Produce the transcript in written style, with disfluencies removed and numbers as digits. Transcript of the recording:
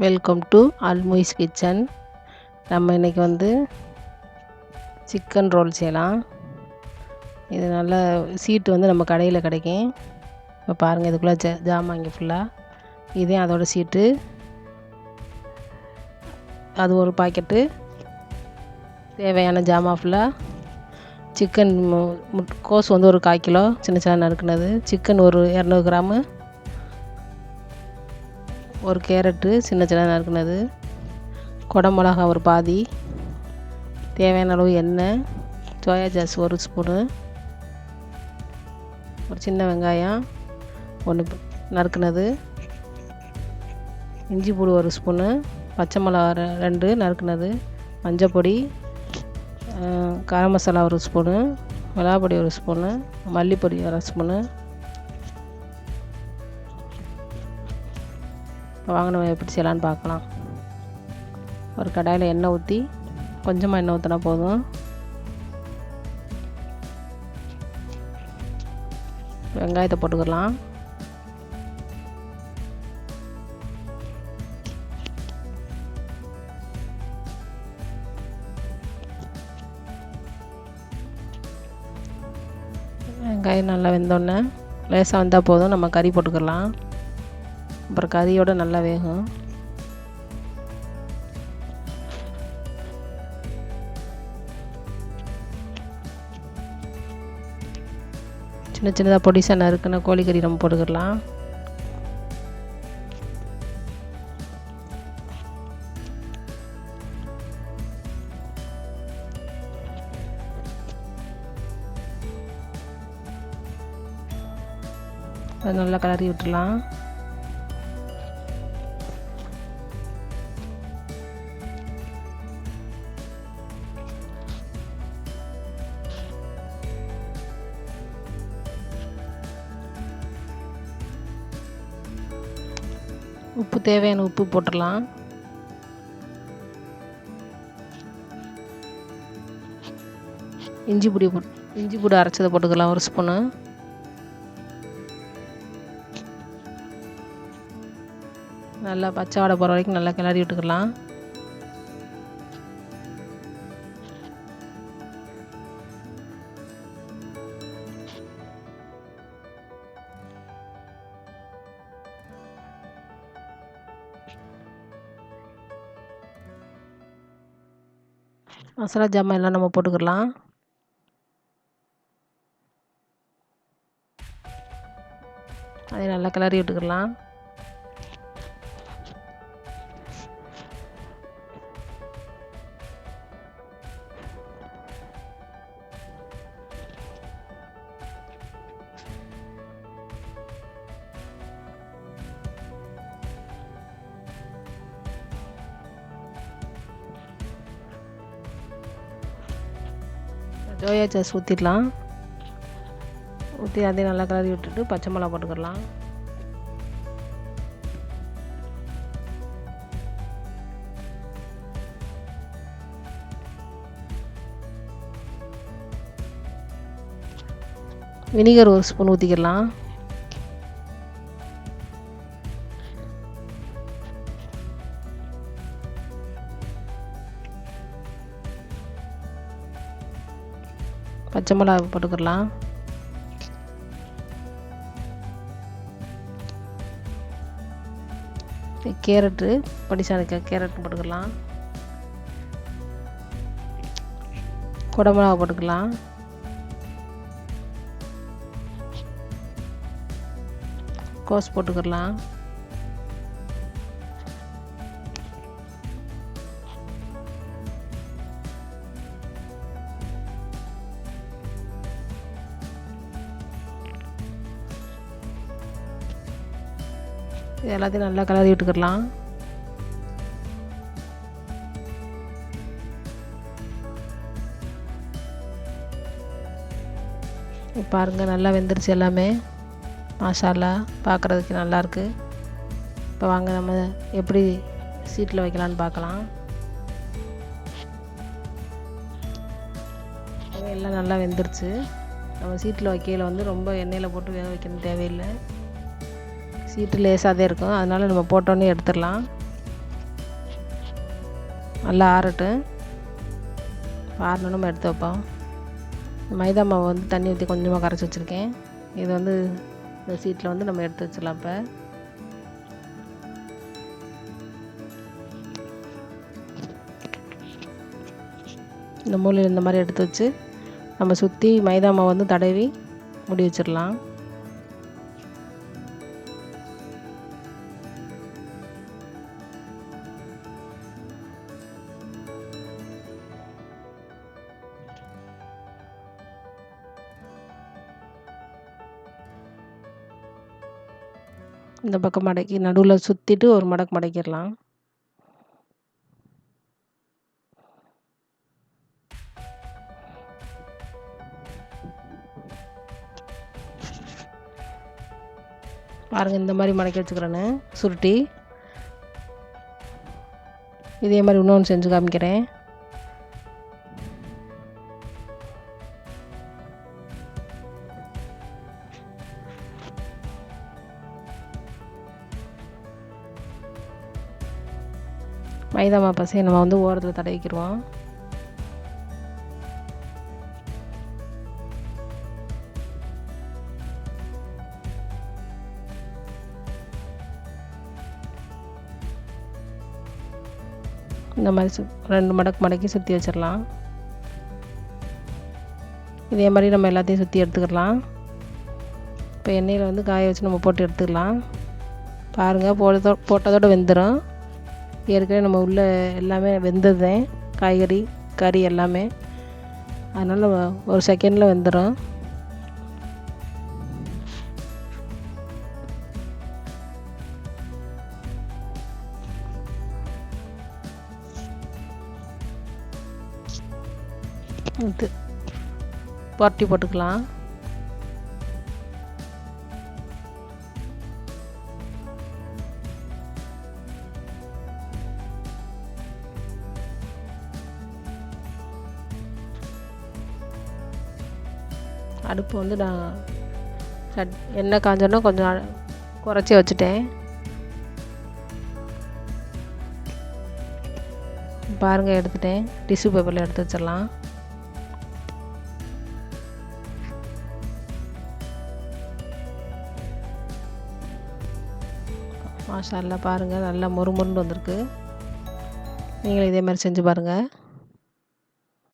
Welcome to அல்முயிஸ் kitchen. நம்ம இன்றைக்கி வந்து சிக்கன் ரோல் செய்யலாம். இது நல்ல சீட்டு வந்து நம்ம கடையில் கிடைக்கும். இப்போ பாருங்கள், இதுக்குள்ளே ஜாமான் இங்கே ஃபுல்லாக இதே அதோட சீட்டு. அது ஒரு பாக்கெட்டு. தேவையான ஜாமான் ஃபுல்லாக சிக்கன் கோஸ் வந்து ஒரு 1/4 கிலோ சின்ன சின்ன நறுக்குனது. சிக்கன் ஒரு 200 கிராமு. ஒரு கேரட்டு சின்ன சின்ன நறுக்குனது. குடமிளகா ஒரு பாதி. தேவையான அளவு எண்ணெய். Soya sauce 1 spoon. ஒரு சின்ன வெங்காயம் 1 நறுக்குனது. இஞ்சி பூண்டு 1 ஸ்பூனு. பச்சை மிளகா 2 நறுக்குனது. மஞ்சள் பொடி, garam masala 1 spoon. மிளகாப்பொடி 1 spoon. மல்லிப்பொடி 1 spoon. இப்போ வாங்க நம்ம எப்படி செய்யலான்னு பார்க்கலாம். ஒரு கடாயில் எண்ணெய் ஊற்றி கொஞ்சமாக எண்ணெய் ஊற்றினா போதும். வெங்காயத்தை போட்டுக்கலாம். வெங்காயம் நல்லா வெந்தோடனே லேசாக வந்தால் போதும். நம்ம கறி போட்டுக்கலாம். அப்புறம் கறியோடு நல்லா வேகும். சின்ன சின்னதாக பொடிசாக நறுக்குன கோழிக்கறி நம்ம போட்டுக்கலாம். அது நல்லா கிளறி விட்டுடலாம். உப்பு தேவையான உப்பு போட்டுடலாம். இஞ்சி பூண்டு அரைச்சதை போட்டுக்கலாம் 1 ஸ்பூனு. நல்லா பச்சை வாடை போகிற வரைக்கும் நல்லா கிளறி விட்டுக்கலாம். மசாலா ஜாமான் எல்லாம் நம்ம போட்டுக்கலாம். அதை நல்லா கிளறி விட்டுக்கலாம். சோயா சாஸ் ஊற்றிடலாம். ஊற்றி அதையும் நல்லா கிளறி விட்டுட்டு பச்சை மிளகா போட்டுக்கலாம். வினிகர் 1 ஸ்பூன் ஊற்றிக்கலாம். பச்சை மிளகா போட்டுக்கலாம். கேரட்டு பொடிசான கேரட் போட்டுக்கலாம். குடமிளகா போட்டுக்கலாம். கோஸ் போட்டுக்கலாம். இது எல்லாத்தையும் நல்லா கிளறி விட்டுக்கலாம். இப்போ பாருங்கள், நல்லா வெந்துருச்சு எல்லாமே. மசாலா பார்க்குறதுக்கு நல்லாயிருக்கு. இப்போ வாங்க நம்ம எப்படி சீட்டில் வைக்கலான்னு பார்க்கலாம். எல்லாம் நல்லா வெந்துருச்சு. நம்ம சீட்டில் வைக்கையில் வந்து ரொம்ப எண்ணெயில் போட்டு வேக வைக்கணும் தேவையில்லை. சீட்டு லேசாக தான் இருக்கும், அதனால் நம்ம போட்டோன்னே எடுத்துடலாம். நல்லா ஆறட்டும். ஆறணும் நம்ம எடுத்து வைப்போம். மைதா மாவு வந்து தண்ணி ஊற்றி கொஞ்சமாக கரைச்சி வச்சுருக்கேன். இது வந்து இந்த சீட்டில் வந்து நம்ம எடுத்து வச்சிடலாம். இப்போ இந்த மூலையில் இந்த மாதிரி எடுத்து வச்சு நம்ம சுற்றி மைதா மாவு வந்து தடவி மூடி வச்சிடலாம். இந்த பக்கம் மடக்கி நடுவில் சுற்றிட்டு ஒரு மடக்கு மடக்கிடலாம். பாருங்கள், இந்த மாதிரி மடக்கி வச்சுக்கிறேன்னு சுருட்டி. இதே மாதிரி இன்னொன்று செஞ்சு காமிக்கிறேன். மைதா மாவு பசையை நம்ம வந்து ஓரத்தில் தடவிக்கிடுவோம். இந்த மாதிரி 2 மடக்கு மடக்கி சுற்றி வச்சிடலாம். இதே மாதிரி நம்ம எல்லாத்தையும் சுற்றி எடுத்துக்கலாம். இப்போ எண்ணெயில் வந்து காய வச்சு நம்ம போட்டு எடுத்துக்கலாம். பாருங்கள், போட்டதோடு வெந்துடும். ஏற்கனவே நம்ம உள்ளே எல்லாமே வெந்ததுதான், காய்கறி கறி எல்லாமே. அதனால் ஒரு செகண்டில் வெந்துடும். இது புரட்டி போட்டுக்கலாம். அடுப்பு வந்து நான் எண்ணெய் காஞ்சோன்னா கொஞ்சம் குறைச்சி வச்சுட்டேன். பாருங்கள், எடுத்துட்டேன். டிஷ்யூ பேப்பரில் எடுத்து வச்சிடலாம். மாஷா அல்லாஹ், பாருங்கள் நல்லா மொறுமொறுன்னு வந்திருக்கு. நீங்களும் இதே மாதிரி செஞ்சு பாருங்கள்.